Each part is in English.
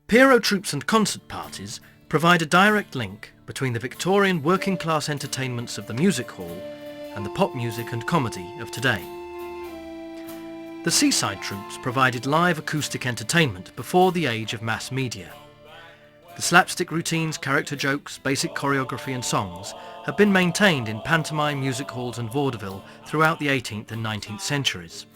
Pierrot troupes and concert parties provide a direct link between the Victorian working class entertainments of the music hall and the pop music and comedy of today. The seaside troupes provided live acoustic entertainment before the age of mass media. The slapstick routines, character jokes, basic choreography and songs have been maintained in pantomime music halls and vaudeville throughout the 18th and 19th centuries.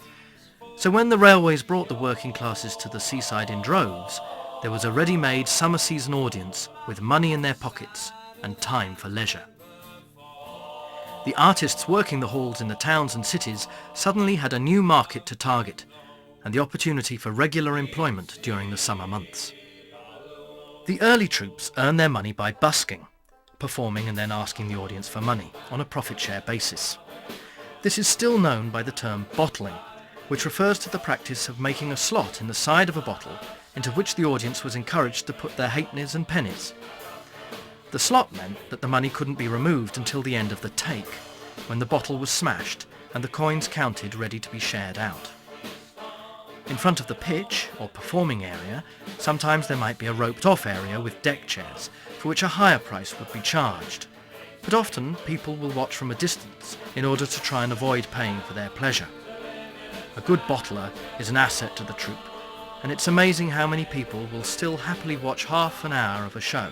So when the railways brought the working classes to the seaside in droves, there was a ready-made summer season audience with money in their pockets and time for leisure. The artists working the halls in the towns and cities suddenly had a new market to target and the opportunity for regular employment during the summer months. The early troupes earned their money by busking, performing and then asking the audience for money on a profit share basis. This is still known by the term bottling, which refers to the practice of making a slot in the side of a bottle into which the audience was encouraged to put their halfpennies and pennies. The slot meant that the money couldn't be removed until the end of the take, when the bottle was smashed and the coins counted ready to be shared out. In front of the pitch, or performing area, sometimes there might be a roped-off area with deck chairs, for which a higher price would be charged. But often people will watch from a distance in order to try and avoid paying for their pleasure. A good bottler is an asset to the troupe, and it's amazing how many people will still happily watch half an hour of a show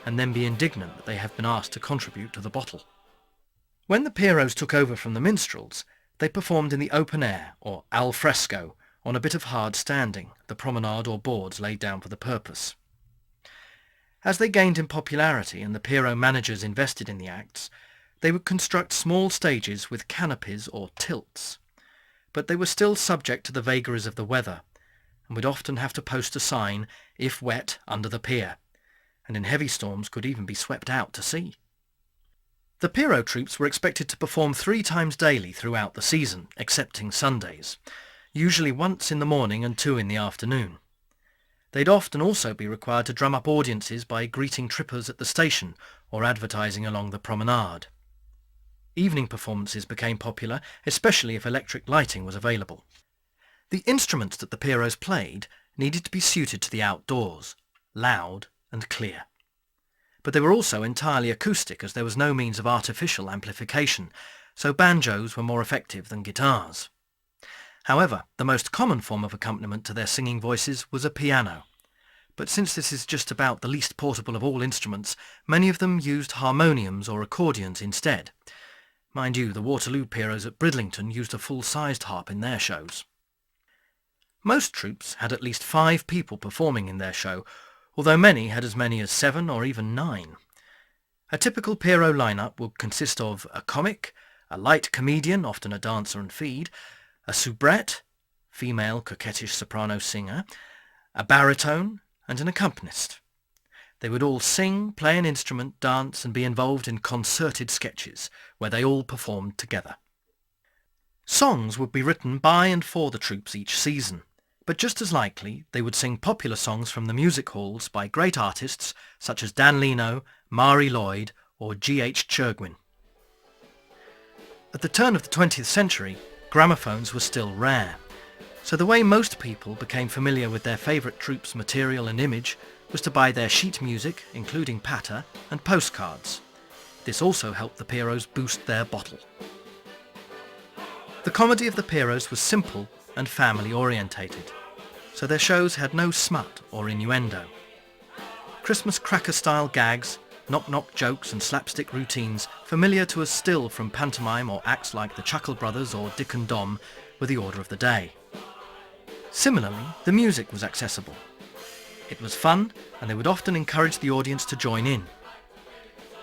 and then be indignant that they have been asked to contribute to the bottle. When the Pierrots took over from the minstrels, they performed in the open air, or al fresco, on a bit of hard standing, the promenade or boards laid down for the purpose. As they gained in popularity and the Pierrot managers invested in the acts, they would construct small stages with canopies or tilts. But they were still subject to the vagaries of the weather, and would often have to post a sign, "If wet, under the pier," and in heavy storms could even be swept out to sea. The Pierrot troupes were expected to perform 3 times daily throughout the season, excepting Sundays, usually once in the morning and 2 in the afternoon. They'd often also be required to drum up audiences by greeting trippers at the station or advertising along the promenade. Evening performances became popular, especially if electric lighting was available. The instruments that the Pierrots played needed to be suited to the outdoors, loud and clear. But they were also entirely acoustic, as there was no means of artificial amplification, so banjos were more effective than guitars. However, the most common form of accompaniment to their singing voices was a piano. But since this is just about the least portable of all instruments, many of them used harmoniums or accordions instead. Mind you, the Waterloo Pierrots at Bridlington used a full-sized harp in their shows. Most troupes had at least 5 people performing in their show, although many had as many as 7 or even 9. A typical Pierrot lineup would consist of a comic, a light comedian, often a dancer and feed, a soubrette, female coquettish soprano singer, a baritone, and an accompanist. They would all sing, play an instrument, dance, and be involved in concerted sketches, where they all performed together. Songs would be written by and for the troupes each season, but just as likely they would sing popular songs from the music halls by great artists such as Dan Leno, Mari Lloyd, or G.H. Churgwin. At the turn of the 20th century, gramophones were still rare, so the way most people became familiar with their favourite troupe's material and image was to buy their sheet music, including patter, and postcards. This also helped the Pierrots boost their bottle. The comedy of the Pierrots was simple and family-orientated, so their shows had no smut or innuendo. Christmas cracker-style gags, knock-knock jokes and slapstick routines, familiar to us still from pantomime or acts like the Chuckle Brothers or Dick and Dom, were the order of the day. Similarly, the music was accessible. It was fun, and they would often encourage the audience to join in.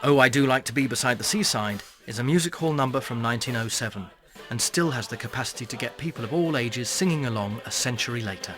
"Oh, I Do Like to Be Beside the Seaside" is a music hall number from 1907, and still has the capacity to get people of all ages singing along a century later.